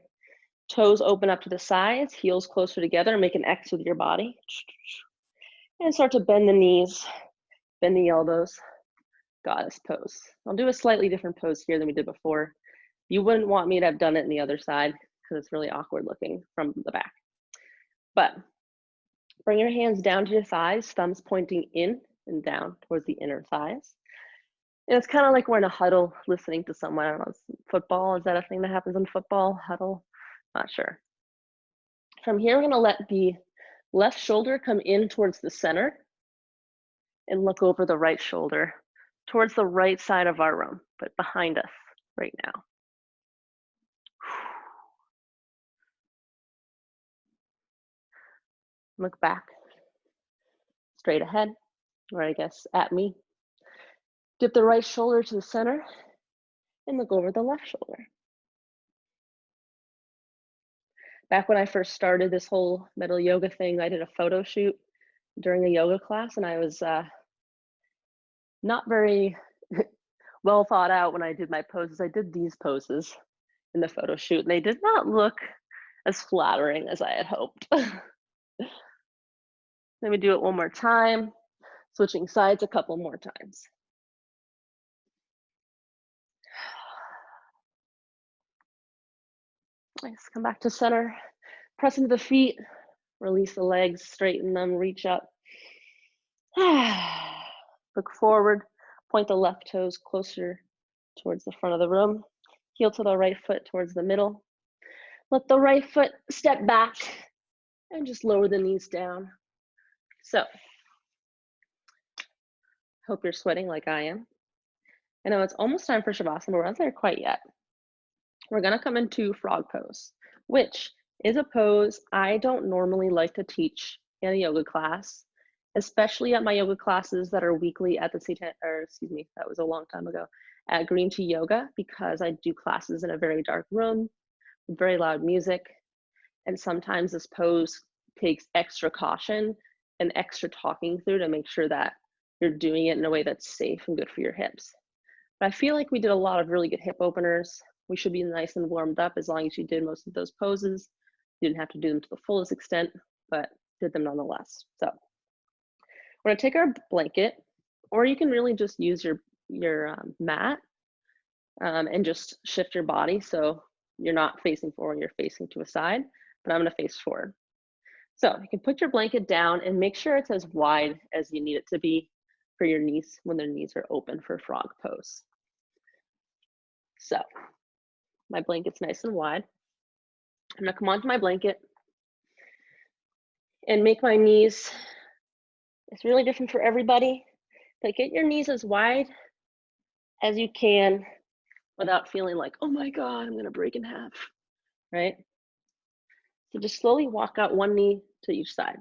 Toes open up to the sides, heels closer together, make an X with your body. And start to bend the knees, bend the elbows, goddess pose. I'll do a slightly different pose here than we did before. You wouldn't want me to have done it on the other side because it's really awkward looking from the back. But bring your hands down to your thighs, thumbs pointing in and down towards the inner thighs. And it's kind of like we're in a huddle listening to someone. I don't know, football, is that a thing that happens in football? Huddle? Not sure. From here, we're gonna let the left shoulder come in towards the center and look over the right shoulder towards the right side of our room, but behind us right now. Look back, straight ahead, or I guess at me. Dip the right shoulder to the center and look over the left shoulder. Back when I first started this whole metal yoga thing, I did a photo shoot during a yoga class, and I was not very well thought out when I did my poses. I did these poses in the photo shoot, and they did not look as flattering as I had hoped. Let me do it one more time, switching sides a couple more times. Nice, come back to center, press into the feet, release the legs, straighten them, reach up. Look forward, point the left toes closer towards the front of the room, heel to the right foot towards the middle. Let the right foot step back and just lower the knees down. So, hope you're sweating like I am. I know it's almost time for Shavasana, but we're not there quite yet. We're gonna come into frog pose, which is a pose I don't normally like to teach in a yoga class, especially at my yoga classes that are weekly at the that was a long time ago, at Green Tea Yoga, because I do classes in a very dark room with very loud music. And sometimes this pose takes extra caution and extra talking through to make sure that you're doing it in a way that's safe and good for your hips. But I feel like we did a lot of really good hip openers. We should be nice and warmed up as long as you did most of those poses. You didn't have to do them to the fullest extent, but did them nonetheless. So we're gonna take our blanket, or you can really just use your mat and just shift your body so you're not facing forward, you're facing to a side, but I'm gonna face forward. So you can put your blanket down and make sure it's as wide as you need it to be for your knees when their knees are open for frog pose. So my blanket's nice and wide. I'm gonna come onto my blanket and make my knees, it's really different for everybody, but get your knees as wide as you can without feeling like, oh my God, I'm gonna break in half, right? So just slowly walk out one knee to each side.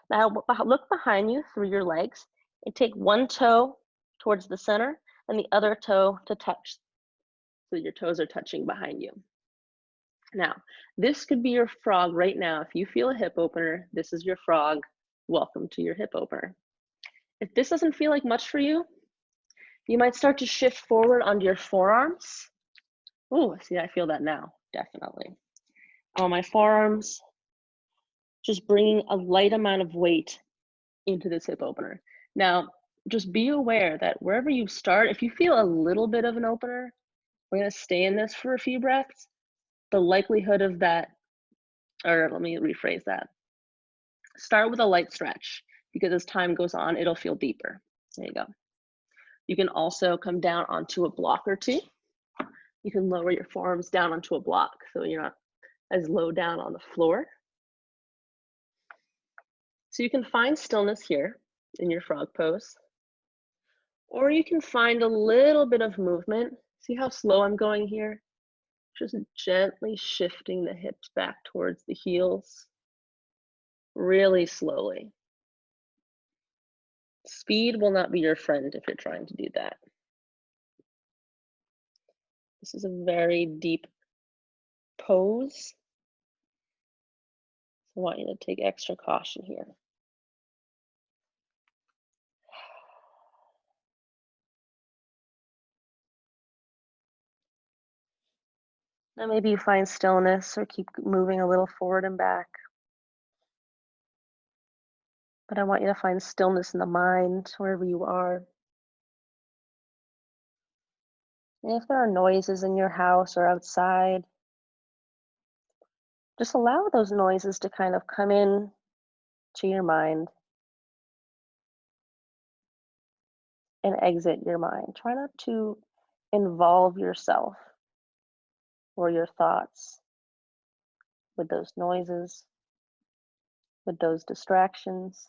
Now look behind you through your legs and take one toe towards the center and the other toe to touch. So your toes are touching behind you. Now, this could be your frog right now. If you feel a hip opener, this is your frog. Welcome to your hip opener. If this doesn't feel like much for you, you might start to shift forward onto your forearms. Oh, see, I feel that now, definitely. On my forearms, just bringing a light amount of weight into this hip opener. Now, just be aware that wherever you start, if you feel a little bit of an opener, we're gonna stay in this for a few breaths. The likelihood of that, or let me rephrase that. Start with a light stretch because as time goes on, it'll feel deeper. There you go. You can also come down onto a block or two. You can lower your forearms down onto a block so you're not as low down on the floor. So you can find stillness here in your frog pose, or you can find a little bit of movement. See how slow I'm going here? Just gently shifting the hips back towards the heels, really slowly. Speed will not be your friend if you're trying to do that. This is a very deep pose. I want you to take extra caution here. Now maybe you find stillness or keep moving a little forward and back. But I want you to find stillness in the mind, wherever you are. And if there are noises in your house or outside, just allow those noises to kind of come in to your mind and exit your mind. Try not to involve yourself or your thoughts with those noises, with those distractions.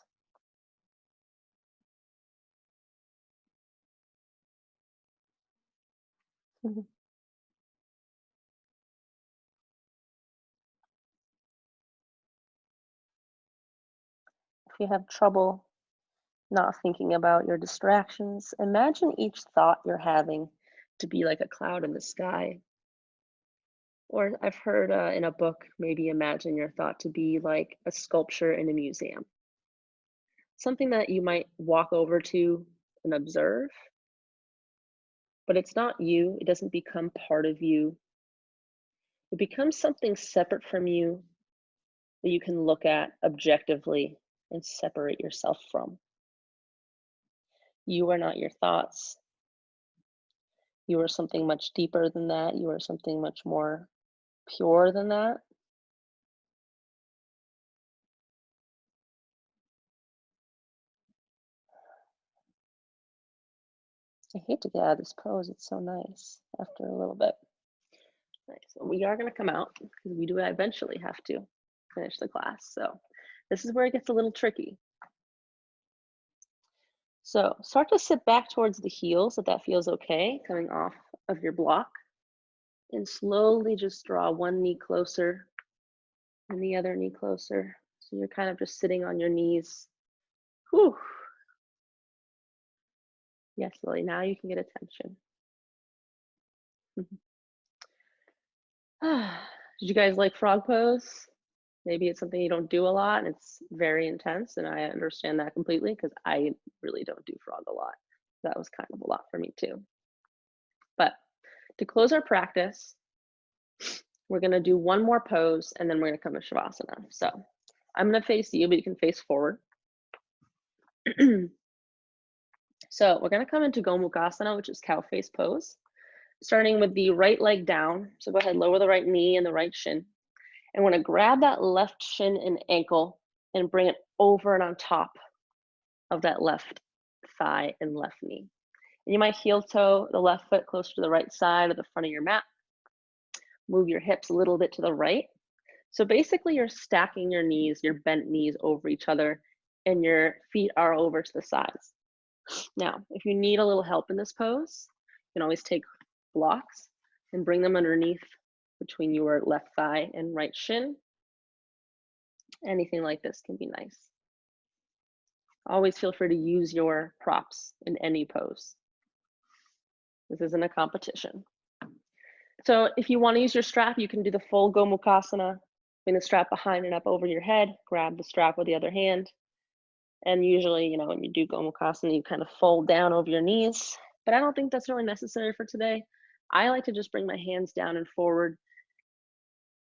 If you have trouble not thinking about your distractions, imagine each thought you're having to be like a cloud in the sky. Or I've heard in a book, maybe imagine your thought to be like a sculpture in a museum. Something that you might walk over to and observe, but it's not you. It doesn't become part of you. It becomes something separate from you that you can look at objectively and separate yourself from. You are not your thoughts. You are something much deeper than that. You are something much more pure than that. I hate to get out of this pose. It's so nice after a little bit. Nice. So we are going to come out because we do eventually have to finish the class. So this is where it gets a little tricky. So start to sit back towards the heels if that feels okay, coming off of your block. And slowly just draw one knee closer and the other knee closer. So you're kind of just sitting on your knees. Whew. Yes, Lily, now you can get attention. Did you guys like frog pose? Maybe it's something you don't do a lot and it's very intense, and I understand that completely because I really don't do frog a lot. That was kind of a lot for me too. But to close our practice, We're gonna do one more pose and then we're gonna come to Shavasana. So I'm gonna face you, but you can face forward. So we're gonna come into Gomukhasana, which is cow face pose, starting with the right leg down. So go ahead, lower the right knee and the right shin. And we're gonna grab that left shin and ankle and bring it over and on top of that left thigh and left knee. And you might heel toe the left foot closer to the right side of the front of your mat. Move your hips a little bit to the right. So basically you're stacking your knees, your bent knees over each other, and your feet are over to the sides. Now, if you need a little help in this pose, you can always take blocks and bring them underneath between your left thigh and right shin. Anything like this can be nice. Always feel free to use your props in any pose. This isn't a competition. So if you want to use your strap, you can do the full Gomukhasana. Bring the strap behind and up over your head, grab the strap with the other hand. And usually, you know, when you do Gomukhasana, you kind of fold down over your knees, but I don't think that's really necessary for today. I like to just bring my hands down and forward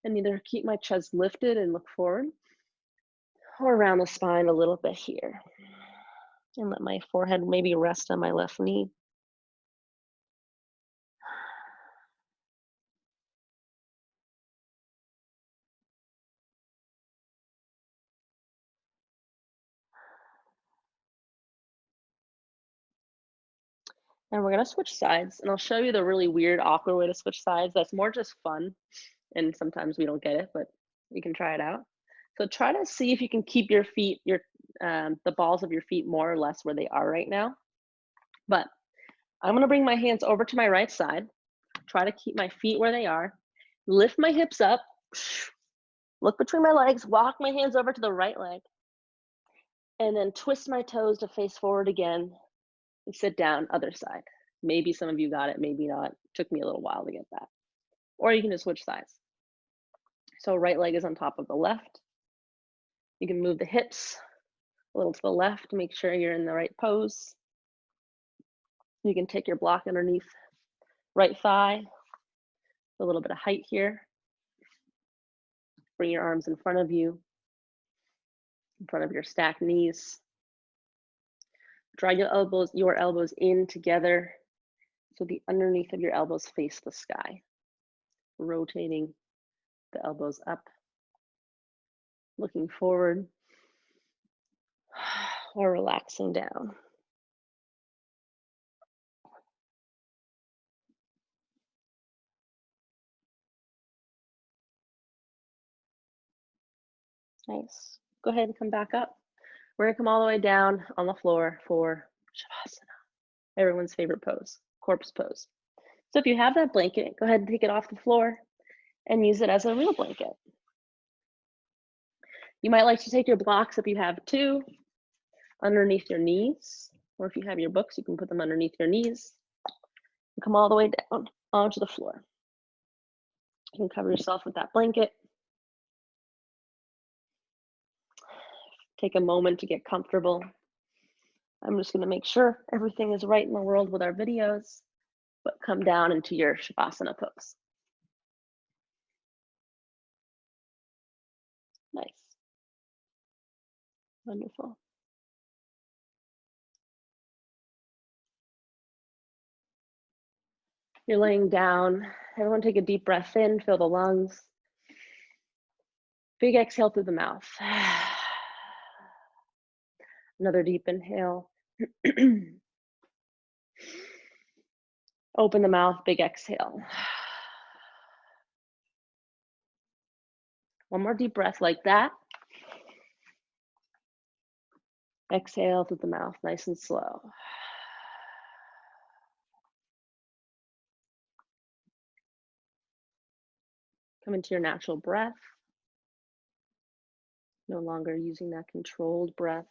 and either keep my chest lifted and look forward or around the spine a little bit here. And let my forehead maybe rest on my left knee. And we're gonna switch sides, and I'll show you the really weird, awkward way to switch sides. That's more just fun, and sometimes we don't get it, but you can try it out. So try to see if you can keep your feet, the balls of your feet more or less where they are right now. But I'm gonna bring my hands over to my right side, try to keep my feet where they are, lift my hips up, look between my legs, walk my hands over to the right leg, and then twist my toes to face forward again, and sit down, other side. Maybe some of you got it, maybe not. Took me a little while to get that. Or you can just switch sides. So right leg is on top of the left. You can move the hips a little to the left to make sure you're in the right pose. You can take your block underneath right thigh, a little bit of height here. Bring your arms in front of you, in front of your stacked knees. Drag your elbows in together so the underneath of your elbows face the sky. Rotating the elbows up, looking forward, or relaxing down. Nice. Go ahead and come back up. We're gonna come all the way down on the floor for Shavasana, everyone's favorite pose, corpse pose. So if you have that blanket, go ahead and take it off the floor and use it as a real blanket. You might like to take your blocks, if you have two, underneath your knees, or if you have your books, you can put them underneath your knees and come all the way down onto the floor. You can cover yourself with that blanket. Take a moment to get comfortable. I'm just gonna make sure everything is right in the world with our videos, but come down into your Shavasana pose. Nice. Wonderful. You're laying down. Everyone take a deep breath in, fill the lungs. Big exhale through the mouth. Another deep inhale. Open the mouth, big exhale. One more deep breath like that. Exhale through the mouth, nice and slow. Come into your natural breath. No longer using that controlled breath.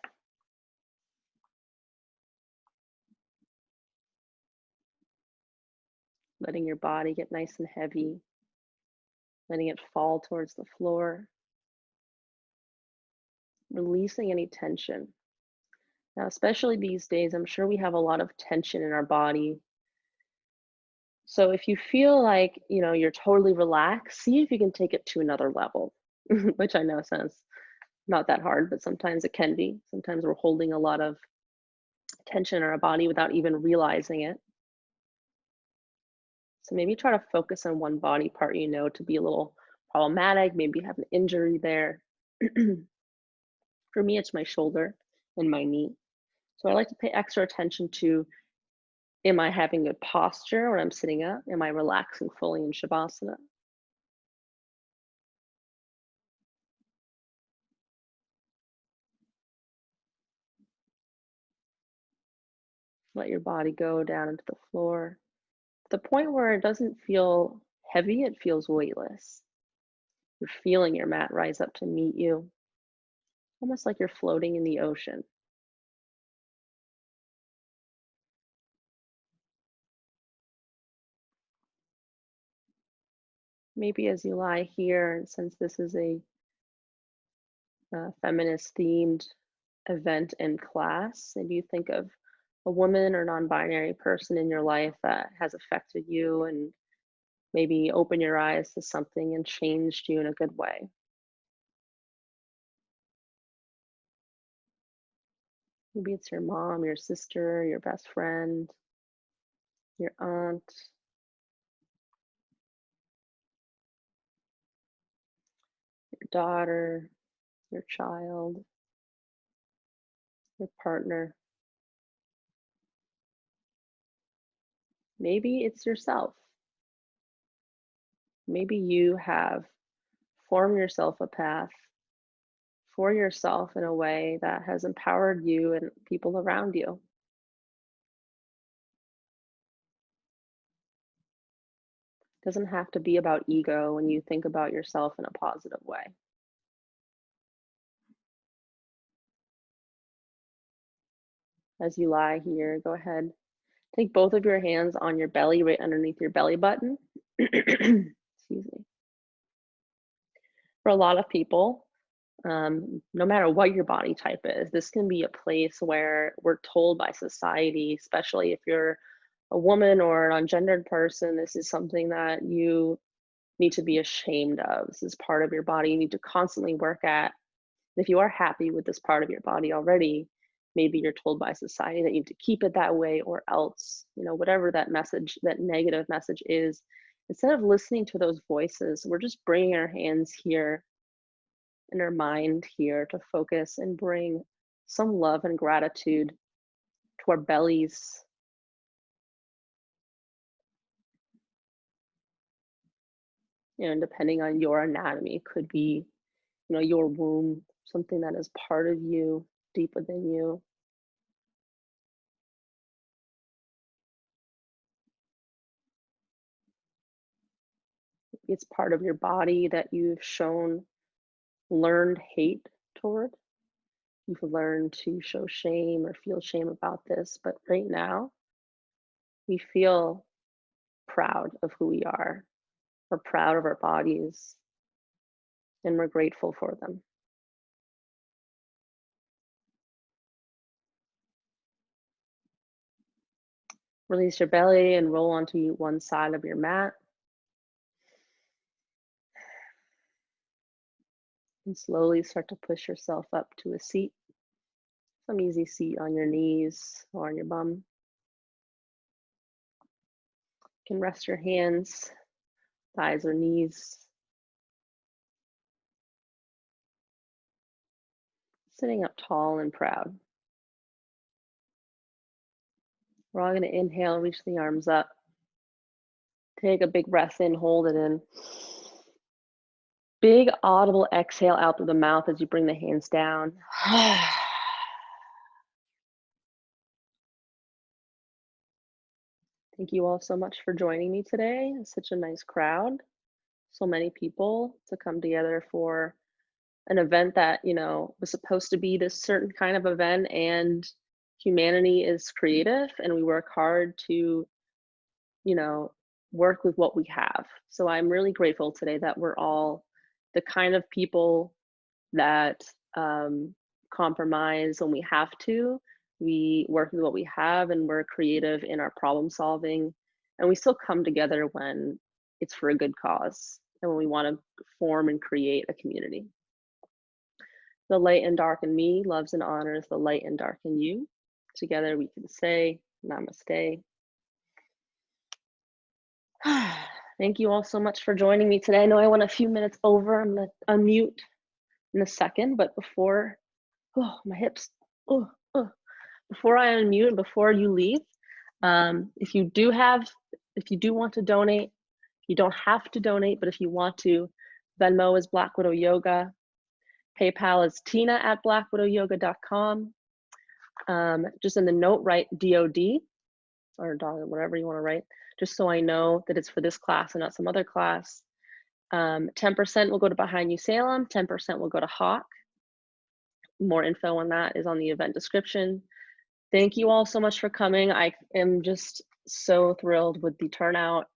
Letting your body get nice and heavy. Letting it fall towards the floor. Releasing any tension. Now, especially these days, I'm sure we have a lot of tension in our body. So if you feel like, you're totally relaxed, see if you can take it to another level, which I know sounds not that hard, but sometimes it can be. Sometimes we're holding a lot of tension in our body without even realizing it. So maybe try to focus on one body part to be a little problematic. Maybe you have an injury there. For me, it's my shoulder and my knee. So I like to pay extra attention to, am I having good posture when I'm sitting up? Am I relaxing fully in Shavasana? Let your body go down into the floor. The point where it doesn't feel heavy, it feels weightless. You're feeling your mat rise up to meet you, almost like you're floating in the ocean. Maybe as you lie here, and since this is a feminist themed event and class, maybe you think of a woman or non-binary person in your life that has affected you, and maybe open your eyes to something and changed you in a good way. Maybe it's your mom, your sister, your best friend, your aunt, your daughter, your child, your partner. Maybe it's yourself. Maybe you have formed yourself a path for yourself in a way that has empowered you and people around you. It doesn't have to be about ego when you think about yourself in a positive way. As you lie here, go ahead. Take both of your hands on your belly, right underneath your belly button. Excuse me. For a lot of people, no matter what your body type is, this can be a place where we're told by society, especially if you're a woman or an ungendered person, this is something that you need to be ashamed of. This is part of your body you need to constantly work at. If you are happy with this part of your body already, maybe you're told by society that you need to keep it that way, or else, whatever that message, that negative message is, instead of listening to those voices, we're just bringing our hands here and our mind here to focus and bring some love and gratitude to our bellies. Depending on your anatomy, it could be, your womb, something that is part of you, deep within you. It's part of your body that you've shown learned hate toward. You've learned to show shame or feel shame about this, but right now we feel proud of who we are. We're proud of our bodies and we're grateful for them. Release your belly and roll onto one side of your mat. And slowly start to push yourself up to a seat. Some easy seat on your knees or on your bum. You can rest your hands, thighs or knees. Sitting up tall and proud. We're all going to inhale, reach the arms up. Take a big breath in, hold it in. Big audible exhale out through the mouth as you bring the hands down. Thank you all so much for joining me today. It's such a nice crowd. So many people to come together for an event that, was supposed to be this certain kind of event, and humanity is creative and we work hard to, you know, work with what we have. So I'm really grateful today that we're all the kind of people that compromise when we have to. We work with what we have and we're creative in our problem solving And we still come together when it's for a good cause and when we want to form and create a community. The light and dark in me loves and honors the light and dark in you. Together we can say namaste. Thank you all so much for joining me today. I know I went a few minutes over. I'm going to unmute in a second, but before, my hips, before I unmute and before you leave, if you do want to donate, you don't have to donate, but if you want to, Venmo is Black Widow Yoga. PayPal is tina@blackwidowyoga.com. Just in the note, write DOD or whatever you want to write, just so I know that it's for this class and not some other class. 10% will go to Behind You Salem, 10% will go to Hawk. More info on that is on the event description. Thank you all so much for coming. I am just so thrilled with the turnout.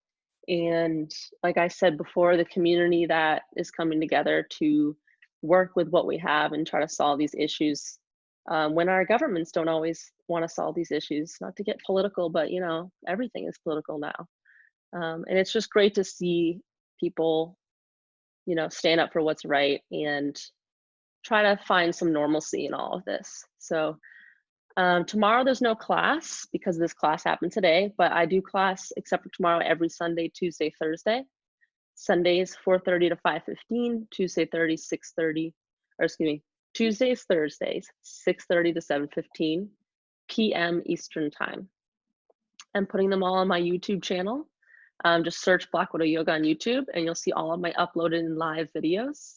And like I said before, the community that is coming together to work with what we have and try to solve these issues when our governments don't always want to solve these issues. Not to get political, but you know, everything is political now. And it's just great to see people, you know, stand up for what's right and try to find some normalcy in all of this. So tomorrow there's no class because this class happened today, but I do class except for tomorrow every Sunday, Tuesday, Thursday. Sundays 4:30 to 5:15, Tuesdays, Thursdays 6:30 to 7:15 p.m. Eastern time. I'm putting them all on my YouTube channel. Just search Black Widow Yoga on YouTube and you'll see all of my uploaded and live videos.